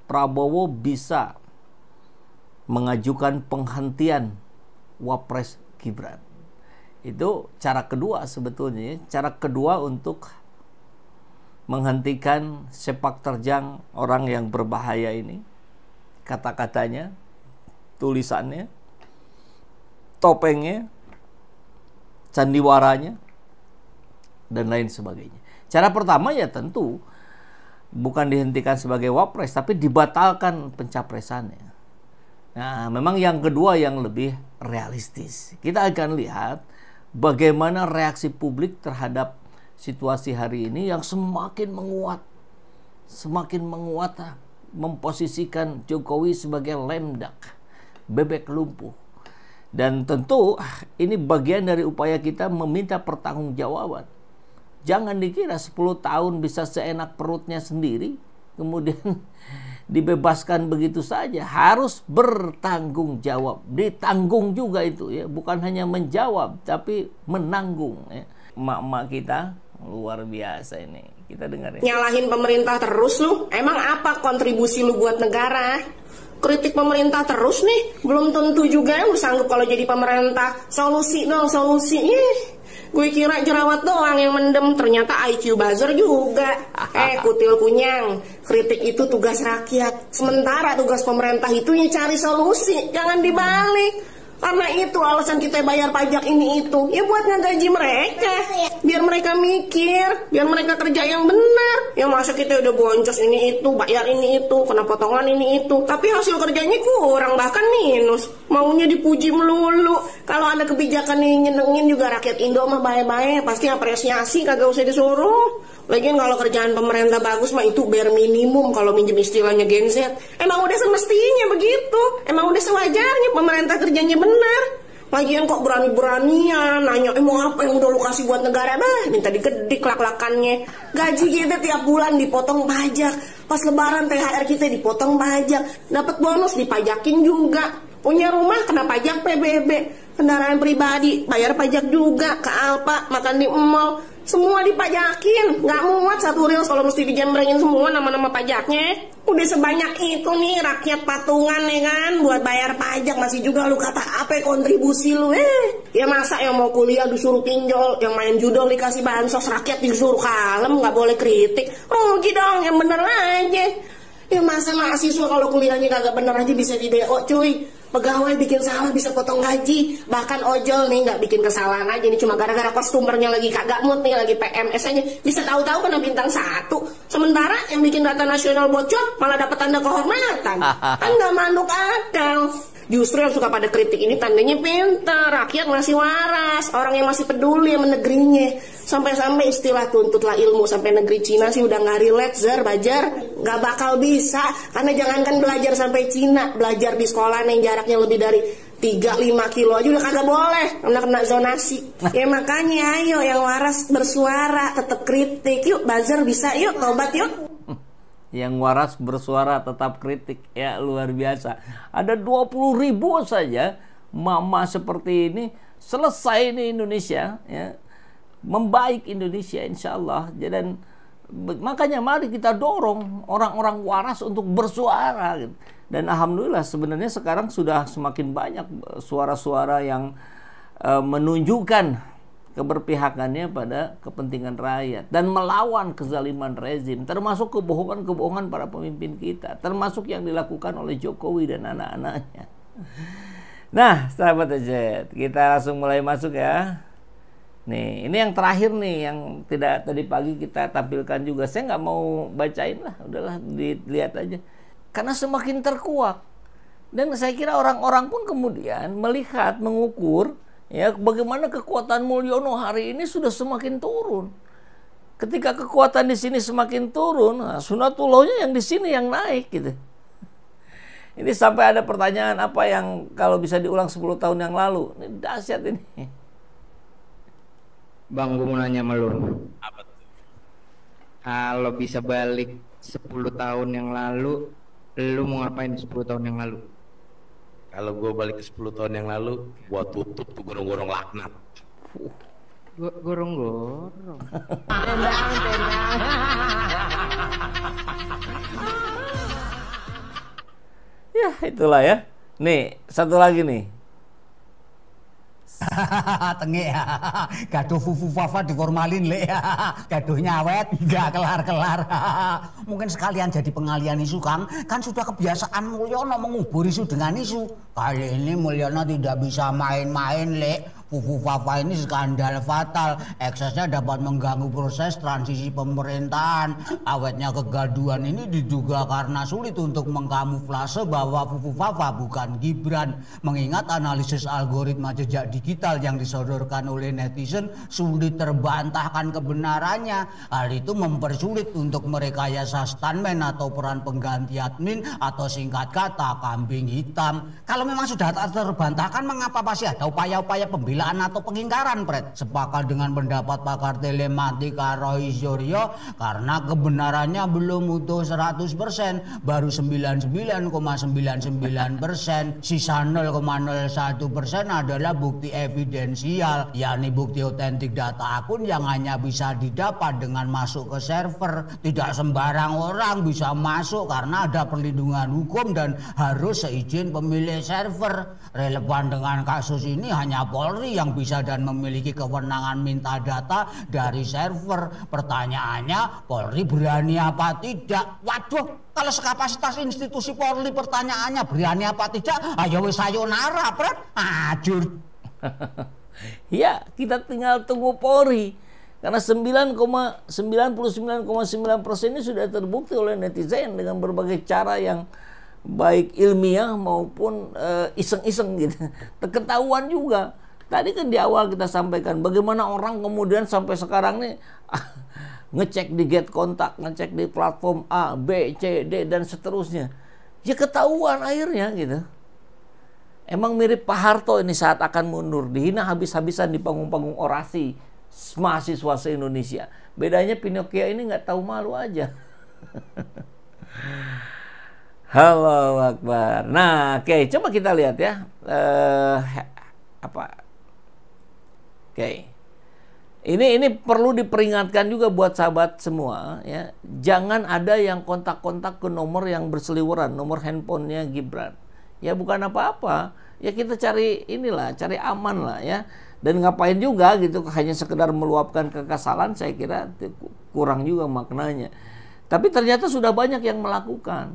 Prabowo bisa mengajukan penghentian Wapres Gibran. Itu cara kedua sebetulnya, cara kedua untuk menghentikan sepak terjang orang yang berbahaya ini. Kata-katanya, tulisannya, topengnya, sandiwaranya, dan lain sebagainya. Cara pertama ya tentu bukan dihentikan sebagai wapres, tapi dibatalkan pencapresannya. Nah, memang yang kedua yang lebih realistis. Kita akan lihat bagaimana reaksi publik terhadap situasi hari ini yang semakin menguat, memposisikan Jokowi sebagai lemdak, bebek lumpuh. Dan tentu ini bagian dari upaya kita meminta pertanggungjawaban. Jangan dikira 10 tahun bisa seenak perutnya sendiri, kemudian dibebaskan begitu saja. Harus bertanggung jawab, ditanggung juga itu ya, bukan hanya menjawab tapi menanggung ya. Emak-emak kita luar biasa ini. Kita dengar ya. Nyalahin pemerintah terus lu. Emang apa kontribusi lu buat negara? Kritik pemerintah terus nih. Belum tentu juga lu sanggup kalau jadi pemerintah. Solusi dong, solusi. Gue kira jerawat doang yang mendem, ternyata IQ buzzer juga. Kutil kunyang, kritik itu tugas rakyat. Sementara tugas pemerintah itu ya cari solusi, jangan dibalik. Karena itu alasan kita bayar pajak ini itu, ya buat ngegaji mereka, biar mereka mikir, biar mereka kerja yang benar. Ya masa kita udah boncos ini itu, bayar ini itu, kena potongan ini itu, tapi hasil kerjanya kurang, bahkan minus. Maunya dipuji melulu. Kalau ada kebijakan yang nyenengin juga rakyat Indo mah baik-baik, pasti apresiasi, kagak usah disuruh. Lagian kalau kerjaan pemerintah bagus mah itu bare minimum kalau minjem istilahnya Gen Z. Emang udah semestinya begitu. Emang udah sewajarnya pemerintah kerjanya benar. Lagian kok berani-beranian nanya mau apa yang udah lu kasih buat negara, minta digedik lak-lakannya. Gaji kita tiap bulan dipotong pajak. Pas lebaran THR kita dipotong pajak. Dapat bonus dipajakin juga. Punya rumah kena pajak PBB. Kendaraan pribadi bayar pajak juga. Ke Alfa, makan di mall, semua dipajakin. Nggak muat satu real kalau mesti dijembrengin semua nama-nama pajaknya. Udah sebanyak itu nih rakyat patungan ya kan buat bayar pajak, masih juga lu kata apa kontribusi lu. Ya masa yang mau kuliah disuruh pinjol, yang main judol dikasih bansos, rakyat disuruh kalem, nggak boleh kritik. Rugi dong, yang bener aja. Ya masa mahasiswa kalau kuliahnya kagak bener aja bisa di DO cuy. Pegawai bikin salah bisa potong gaji. Bahkan ojol nih nggak bikin kesalahan aja nih, cuma gara-gara kostumernya lagi kagak mood nih, lagi PMS aja bisa tahu-tahu kena bintang 1. Sementara yang bikin data nasional bocor malah dapat tanda kehormatan. Kan nggak manduk akal. Justru yang suka pada kritik ini tandanya pintar, rakyat masih waras, orang yang masih peduli sama negerinya. Sampai-sampai istilah tuntutlah ilmu sampai negeri Cina sih udah nggak relate, Bajar. Nggak bakal bisa, karena jangankan belajar sampai Cina, belajar di sekolah yang jaraknya lebih dari 3-5 kilo aja udah kagak boleh, karena kena zonasi. Ya makanya ayo yang waras bersuara, tetap kritik. Yuk Bajar bisa, yuk tobat yuk. Yang waras bersuara tetap kritik, ya luar biasa. Ada 20.000 saja mama seperti ini, selesai ini Indonesia ya. Membaik Indonesia insya Allah. Dan makanya mari kita dorong orang-orang waras untuk bersuara gitu. Dan alhamdulillah sebenarnya sekarang sudah semakin banyak suara-suara yang menunjukkan keberpihakannya pada kepentingan rakyat dan melawan kezaliman rezim, termasuk kebohongan-kebohongan para pemimpin kita, termasuk yang dilakukan oleh Jokowi dan anak-anaknya. Nah, sahabat AZ, kita langsung mulai masuk ya. Nih, ini yang terakhir nih, yang tidak tadi pagi kita tampilkan juga. Saya nggak mau bacain lah, udahlah dilihat aja. Karena semakin terkuak. Dan saya kira orang-orang pun kemudian melihat, mengukur, ya bagaimana kekuatan Mulyono hari ini sudah semakin turun. Ketika kekuatan di sini semakin turun, nah, Sunatullahnya yang di sini yang naik gitu. Ini sampai ada pertanyaan apa yang kalau bisa diulang 10 tahun yang lalu. Ini dahsyat ini. Bang, gue mau nanya sama lu. Apa tuh? Kalau bisa balik 10 tahun yang lalu, lu mau ngapain 10 tahun yang lalu? Kalau gue balik ke 10 tahun yang lalu, gue tutup tuh gorong-gorong laknat. Gorong-gorong. itulah ya. Nih, satu lagi nih. Tengik gaduh fufu fafa diformalin le gaduh nyawet nggak kelar-kelar. Mungkin sekalian jadi pengalian isu Kang, kan sudah kebiasaan Mulyono mengubur isu dengan isu. Kali ini Mulyono tidak bisa main-main le. Fufu fafa ini skandal fatal, eksesnya dapat mengganggu proses transisi pemerintahan. Awetnya kegaduhan ini diduga karena sulit untuk mengkamuflase bahwa fufu fafa bukan Gibran. Mengingat analisis algoritma jejak digital yang disodorkan oleh netizen sulit terbantahkan kebenarannya. Hal itu mempersulit untuk merekayasa stuntman atau peran pengganti admin atau singkat kata kambing hitam. Kalau memang sudah terbantahkan, mengapa masih ada upaya-upaya pembelaan atau pengingkaran, Pret? Sepakat dengan pendapat pakar telematika Roy Suryo, karena kebenarannya belum utuh 100%, baru 99,99%. Sisa 0,01% adalah bukti evidensial, yakni bukti otentik data akun yang hanya bisa didapat dengan masuk ke server. Tidak sembarang orang bisa masuk karena ada perlindungan hukum dan harus seizin pemilik server. Relevan dengan kasus ini hanya Polri yang bisa dan memiliki kewenangan minta data dari server. Pertanyaannya, Polri berani apa tidak? Waduh, kalau sekapasitas institusi Polri pertanyaannya berani apa tidak, ayo wis sayonara, Pret. Ajur. Ya, kita tinggal tunggu Polri. Karena 99,9% ini sudah terbukti oleh netizen dengan berbagai cara yang baik ilmiah maupun iseng-iseng gitu. Ketahuan juga. Tadi kan di awal kita sampaikan bagaimana orang kemudian sampai sekarang nih ngecek di get kontak, ngecek di platform A, B, C, D dan seterusnya. Ya ketahuan akhirnya gitu. Emang mirip Pak Harto ini saat akan mundur, dihina habis-habisan di panggung-panggung orasi mahasiswa se-Indonesia. Bedanya Pinocchio ini nggak tahu malu aja. Halo Akbar. Nah, oke, coba kita lihat ya. Oke. Ini perlu diperingatkan juga buat sahabat semua ya. Jangan ada yang kontak-kontak ke nomor yang berseliweran, nomor handphonenya Gibran. Ya bukan apa-apa. Ya kita cari cari aman lah ya. Dan ngapain juga gitu, hanya sekedar meluapkan kekesalan, saya kira kurang juga maknanya. Tapi ternyata sudah banyak yang melakukan.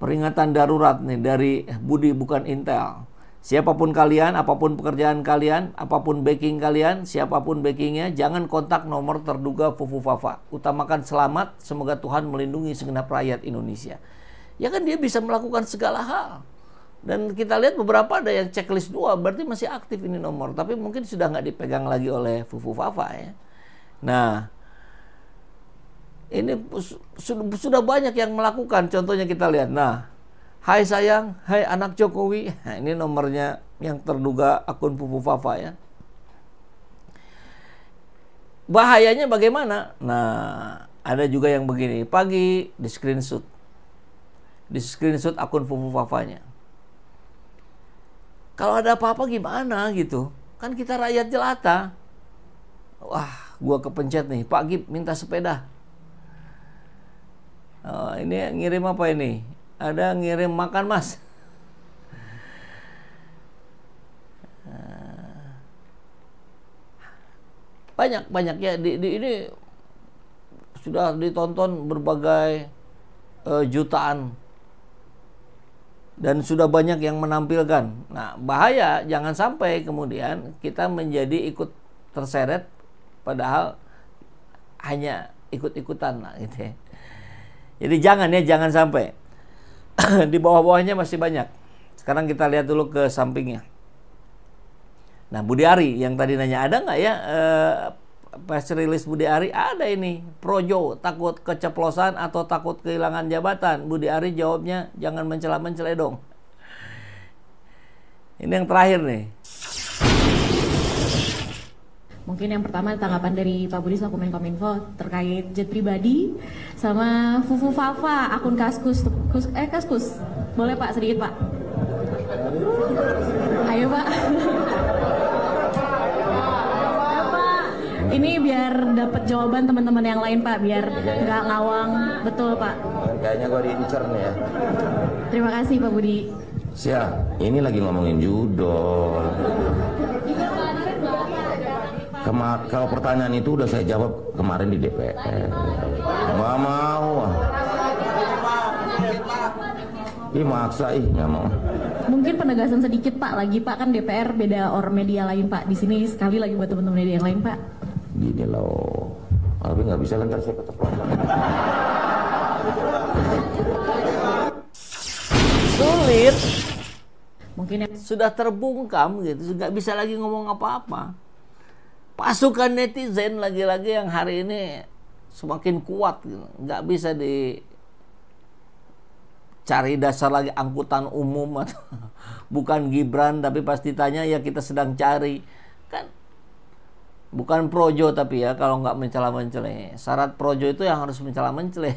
Peringatan darurat nih dari Budi bukan Intel. Siapapun kalian, apapun pekerjaan kalian, apapun backing kalian, siapapun backingnya, jangan kontak nomor terduga fufu fafa. Utamakan selamat, semoga Tuhan melindungi segenap rakyat Indonesia. Ya kan dia bisa melakukan segala hal. Dan kita lihat beberapa ada yang checklist 2, berarti masih aktif ini nomor. Tapi mungkin sudah nggak dipegang lagi oleh fufu fafa ya. Nah, ini sudah banyak yang melakukan. Contohnya kita lihat. Nah, hai sayang, hai anak Jokowi. Nah, ini nomornya yang terduga akun fufu fafa ya. Bahayanya bagaimana? Nah, ada juga yang begini. Pagi di screenshot. Di screenshot akun fufu fafanya. Kalau ada apa-apa gimana gitu. Kan kita rakyat jelata. Wah, gua kepencet nih. Pak Gib minta sepeda. Oh, ini ngirim apa ini? Ada ngirim makan mas. Banyak ya. Ini sudah ditonton berbagai jutaan. Dan sudah banyak yang menampilkan. Nah, bahaya jangan sampai kemudian kita menjadi ikut terseret padahal hanya ikut-ikutan lah gitu ya. Jadi jangan sampai. Di bawah-bawahnya masih banyak. Sekarang kita lihat dulu ke sampingnya. Nah, Budi Ari yang tadi nanya, ada nggak ya press release Budi Ari? Ada ini. Projo takut keceplosan atau takut kehilangan jabatan. Budi Ari jawabnya, jangan mencela-mencela dong. Ini yang terakhir nih. Mungkin yang pertama tanggapan dari Pak Budi selaku Menkominfo terkait jet pribadi sama fufu fafa akun Kaskus. Kaskus. Boleh Pak sedikit Pak? Ayo Pak. Ini biar biar dapat jawaban teman-teman yang lain Pak, biar nggak ngawang. Betul Pak. Kayaknya gue diincer nih ya. Terima kasih Pak Budi. Siap, ini lagi ngomongin judul. Kalau pertanyaan itu udah saya jawab kemarin di DPR. Nggak mau. Ih maksa, nggak mau. Mungkin penegasan sedikit Pak lagi Pak, kan DPR beda media lain Pak. Di sini sekali lagi buat teman-teman media yang lain Pak. Gini loh, tapi nggak bisa kan ntar saya ketepuan. Sulit. Mungkin Sudah terbungkam gitu, nggak bisa lagi ngomong apa-apa. Pasukan netizen lagi-lagi yang hari ini semakin kuat gitu. Nggak bisa cari dasar lagi angkutan umum atau bukan Gibran, tapi pasti tanya ya kita sedang cari. Kan bukan projo tapi ya kalau nggak mencela-mencela. Syarat projo itu yang harus mencela-mencela.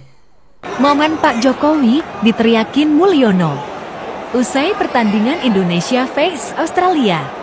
Momen Pak Jokowi diteriakin Mulyono. Usai pertandingan Indonesia vs Australia.